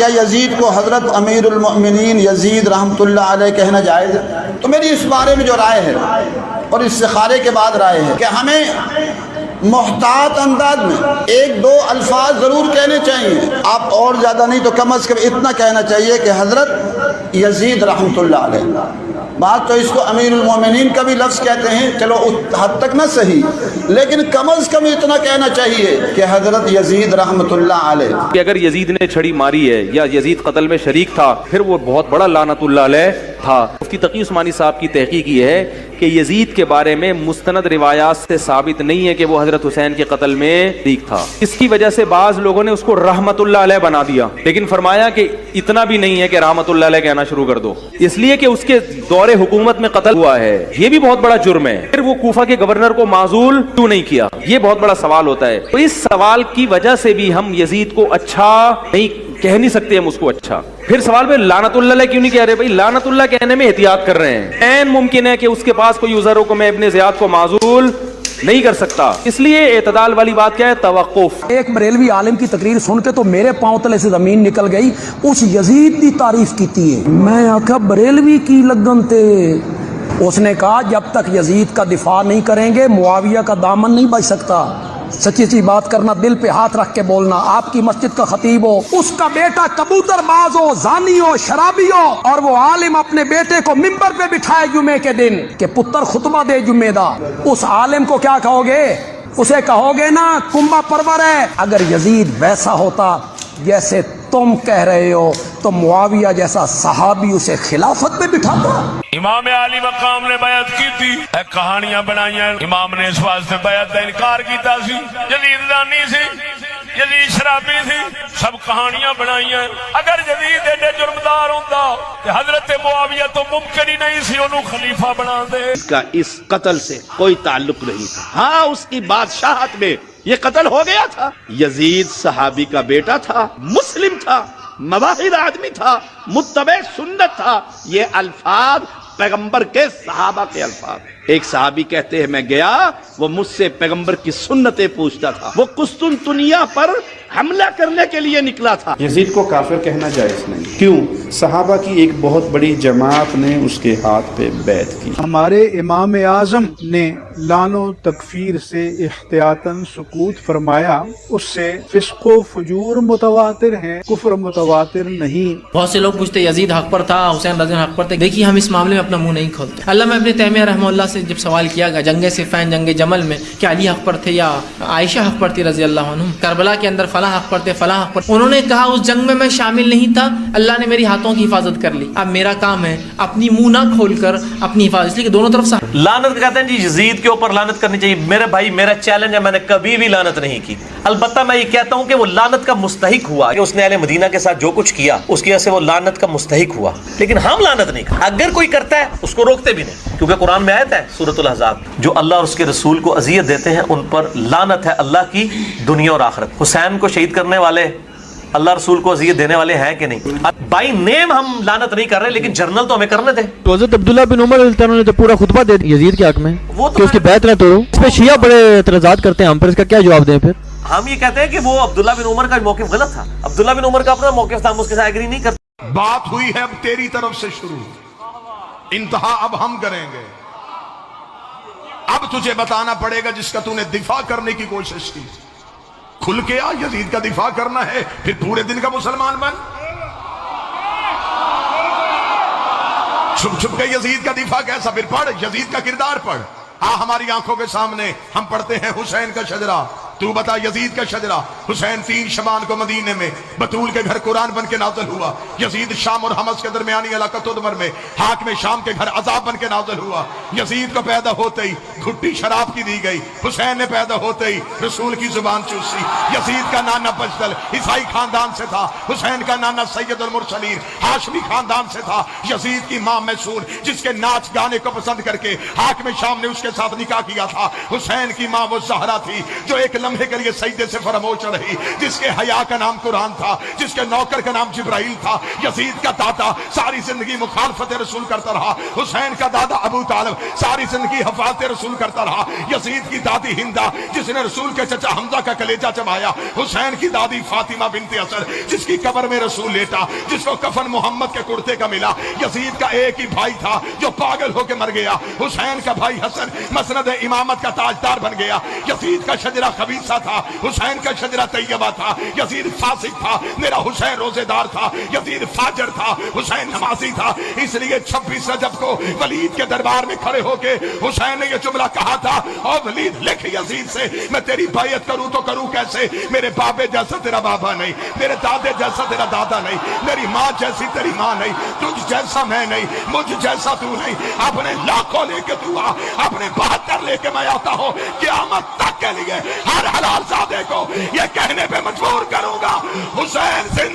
کیا یزید کو حضرت امیر المؤمنین یزید رحمۃ اللہ علیہ کہنا جائز ہے؟ تو میری اس بارے میں جو رائے ہے اور استخارے کے بعد رائے ہے کہ ہمیں محتاط انداز میں ایک دو الفاظ ضرور کہنے چاہیے، آپ اور زیادہ نہیں تو کم از کم اتنا کہنا چاہیے کہ حضرت یزید رحمۃ اللہ علیہ۔ بات تو اس کو امیر المومنین کا بھی لفظ کہتے ہیں، چلو اس حد تک نہ صحیح، لیکن کم از کم اتنا کہنا چاہیے کہ حضرت یزید رحمۃ اللہ علیہ۔ کہ اگر یزید نے چھڑی ماری ہے یا یزید قتل میں شریک تھا پھر وہ بہت بڑا لعنت اللہ علیہ تھا۔ مفتی تقی عثمانی صاحب کی تحقیق یہ ہے کہ یزید کے بارے میں مستند روایات سے ثابت نہیں ہے کہ وہ حضرت حسین کے قتل میں شریک تھا۔ اس کی وجہ سے بعض لوگوں نے اس کو رحمت اللہ علیہ بنا دیا، لیکن فرمایا کہ اتنا بھی نہیں ہے کہ رحمت اللہ علیہ کہنا شروع کر دو، اس لیے کہ اس کے دور حکومت میں قتل ہوا ہے، یہ بھی بہت بڑا جرم ہے۔ پھر وہ کوفہ کے گورنر کو معزول کیوں نہیں کیا، یہ بہت بڑا سوال ہوتا ہے۔ تو اس سوال کی وجہ سے بھی ہم یزید کو اچھا نہیں کہہ نہیں سکتے ہم اس کو اچھا۔ پھر سوال پہ لعنت اللہ علیہ کیوں نہیں کہہ رہے؟ بھائی لعنت اللہ کہنے میں احتیاط کر رہے ہیں، عین ممکن ہے کہ اس کے پاس کوئی عذر ہو کہ میں ابن زیاد کو معزول نہیں کر سکتا، اس لیے اعتدال والی بات کیا ہے؟ توقف۔ ایک بریلوی عالم کی تقریر سن کے تو میرے پاؤں تلے سے زمین نکل گئی، اس یزید کی تعریف کیتی ہے۔ میں آخا بریلوی کی لگن تے، اس نے کہا جب تک یزید کا دفاع نہیں کریں گے معاویہ کا دامن نہیں بچ سکتا۔ سچی سی بات کرنا، دل پہ ہاتھ رکھ کے بولنا۔ آپ کی مسجد کا خطیب ہو، اس کا بیٹا کبوتر باز ہو، زانی ہو، شرابی ہو، اور وہ عالم اپنے بیٹے کو ممبر پہ بٹھائے جمعے کے دن کہ پتر خطبہ دے جمعے دا، اس عالم کو کیا کہو گے؟ اسے کہو گے نا کنبہ پرور ہے۔ اگر یزید ویسا ہوتا جیسے تم کہہ رہے ہو تو معاویہ جیسا صحابی اسے خلافت میں بٹھاتا۔ امام علی مقام نے بیعت کی تھی، کہانیاں بنائی ہیں، امام نے اس واسطے بیعت کا انکار کیتا سی، یزید زانی سی، یزید شرابی سی، سب کہانیاں بنائی ہیں۔ اگر یزید ایڈے جرمدار ہوتا کہ حضرت معاویہ تو ممکن ہی نہیں سی انہوں خلیفہ بنا دے۔ اس کا اس قتل سے کوئی تعلق نہیں تھا، ہاں اس کی بادشاہت میں یہ قتل ہو گیا تھا۔ یزید صحابی کا بیٹا تھا، مسلم تھا، مواحد آدمی تھا، متبع سنت تھا۔ یہ الفاظ پیغمبر کے صحابہ کے الفاظ۔ ایک صحابی کہتے ہیں میں گیا، وہ مجھ سے پیغمبر کی سنتیں پوچھتا تھا، وہ قسطنطنیہ پر حملہ کرنے کے لیے نکلا تھا۔ یزید کو کافر کہنا جائز نہیں، کیوں؟ صحابہ کی ایک بہت بڑی جماعت نے اس کے ہاتھ پہ بیعت کی۔ ہمارے امام اعظم نے لعن و تکفیر سے احتیاطاً سکوت فرمایا، اس سے فسق و فجور متواتر ہیں، کفر متواتر نہیں۔ بہت سے لوگ پوچھتے یزید حق پر تھا، حسین رضی اللہ حق پر تھے۔ دیکھیے ہم اس معاملے میں اپنا منہ نہیں کھولتے۔ علامہ ابن تیمیہ رحمہ اللہ سے جب سوال کیا گیا جنگ صفین، جنگ جمل میں کہ علی حق پر تھے یا عائشہ حق پر تھی رضی اللہ عنہ، کربلا کے اندر فلاں حق پر تھے فلاں حق پر، انہوں نے کہا اس جنگ میں شامل نہیں تھا، اللہ نے میری ہاتھوں کی حفاظت کر لی، اب میرا کام ہے اپنی منہ نہ کھول کر اپنی حفاظت، اس لیے کہ دونوں طرف لعنت کہتے ہیں جی یزید کے اوپر لعنت کرنی چاہیے۔ میرے بھائی میرا چیلنج ہے، میں نے کبھی بھی لعنت نہیں کی، البتہ میں یہ کہتا ہوں کہ وہ لعنت کا مستحق ہوا کہ اس نے اہل مدینہ کے ساتھ جو کچھ کیا اس کی وجہ سے وہ لعنت کا مستحق ہوا، لیکن ہم لعنت نہیں کرتے۔ اگر کوئی کرتا ہے اس کو روکتے بھی نہیں، کیونکہ قرآن میں آیت ہے سورۃ الاحزاب، جو اللہ اور اس کے رسول کو اذیت دیتے ہیں ان پر لعنت ہے اللہ کی دنیا اور آخرت۔ حسین کو شہید کرنے والے اللہ رسول کو اذیت دینے والے ہیں کہ نہیں؟ بائی نیم ہم لعنت نہیں کر رہے، لیکن جرنل تو ہمیں کرنے تھے۔ تو حضرت عبداللہ بن عمر رضی اللہ عنہ نے تو پورا خطبہ دے دیا یزید کے حق میں کہ اس کی بیعت نہ توڑو، اس پہ شیعہ بڑے اعتراضات کرتے ہیں، ہم پر اس کا کیا جواب دیں؟ پھر ہم یہ کہتے ہیں کہ وہ عبداللہ بن عمر کا موقف غلط تھا، عبداللہ بن عمر کا اپنا موقف تھا، ہم اس کے ساتھ ایگری نہیں کرتے۔ بات ہوئی ہے اب تیری طرف سے شروع، انتہا اب ہم کریں گے۔ اب تجھے بتانا پڑے گا جس کا تو نے دفاع کرنے کی کوشش کی، کھل کے آ، یزید کا دفاع کرنا ہے پھر پورے دن کا مسلمان بن، چھپ چھپ کے یزید کا دفاع کیسا؟ پھر پڑھ یزید کا کردار پڑھ، ہماری آنکھوں کے سامنے ہم پڑھتے ہیں حسین کا شجرہ، تو بتا یزید کا شجرہ۔ حسین 3 شبان کو مدینے میں بطول کے گھر قرآن بن کے نازل ہوا، یزید شام اور حمص کے درمیانی علاقہ تدمر میں حاکم شام کے گھر عذاب بن کے نازل ہوا۔ یزید کو پیدا ہوتے ہی گھٹی شراب کی دی گئی، حسین نے پیدا ہوتے ہی رسول کی زبان چوسی۔ یزید کا نانا بجدل عیسائی خاندان سے تھا، حسین کا نانا سید المرسلین ہاشمی خاندان سے تھا۔ یزید کی ماں میسون جس کے ناچ گانے کو پسند کر کے حاکم شام نے اس کے ساتھ نکاح کیا تھا، حسین کی ماں وہ زہرا تھی جو ایک لمحے کے لیے سجدے سے فراموش رہی، جس کے حیا کا نام قرآن تھا، جس کے نوکر کا نام جبرائیل تھا، یزید کا دادا ساری زندگی مخالفت رسول کرتا رہا، حسین کا دادا ابو طالب ساری زندگی حفاظت رسول کرتا رہا، یزید کی دادی ہندا جس نے رسول کے چچا حمزہ کا کلیجہ چبایا، حسین کی دادی فاطمہ بنت اسد جس کی قبر میں رسول لیٹا، جس کو کفن محمد کے کرتے کا ملا، یزید کا ایک ہی بھائی تھا جو پاگل ہو کے مر گیا، حسین کا بھائی حسن مسند امامت کا تاجدار بن گیا، یزید کا شجرہ خبیثہ تھا، حسین کا شجرہ طیبہ تھا، یزید فاسق تھا، میرا حسین روزے دار تھا، یزید فاجر تھا، حسین نمازی تھا، اس لیے 26 رجب کو ولید کے دربار میں کھڑے ہو کے حسین نے یہ جملہ کہا تھا، اور ولید لکھ یزید سے میں تیری بیعت کروں تو کروں کیسے، میرے بابے جیسا تیرا بابا نہیں، میرے دادے جیسا تیرا دادا نہیں، میری ماں جیسی تیری ماں نہیں، تجھ جیسا میں نہیں، مجھ جیسا تو نہیں، اپنے لاکھوں لے کے تو آ، اپنے 72 لے کے میں آتا ہوں، قیامت تک کے لیے ہر حلال زادے کو یہ کہنے پہ مجبور کروں گا، حسین زندہ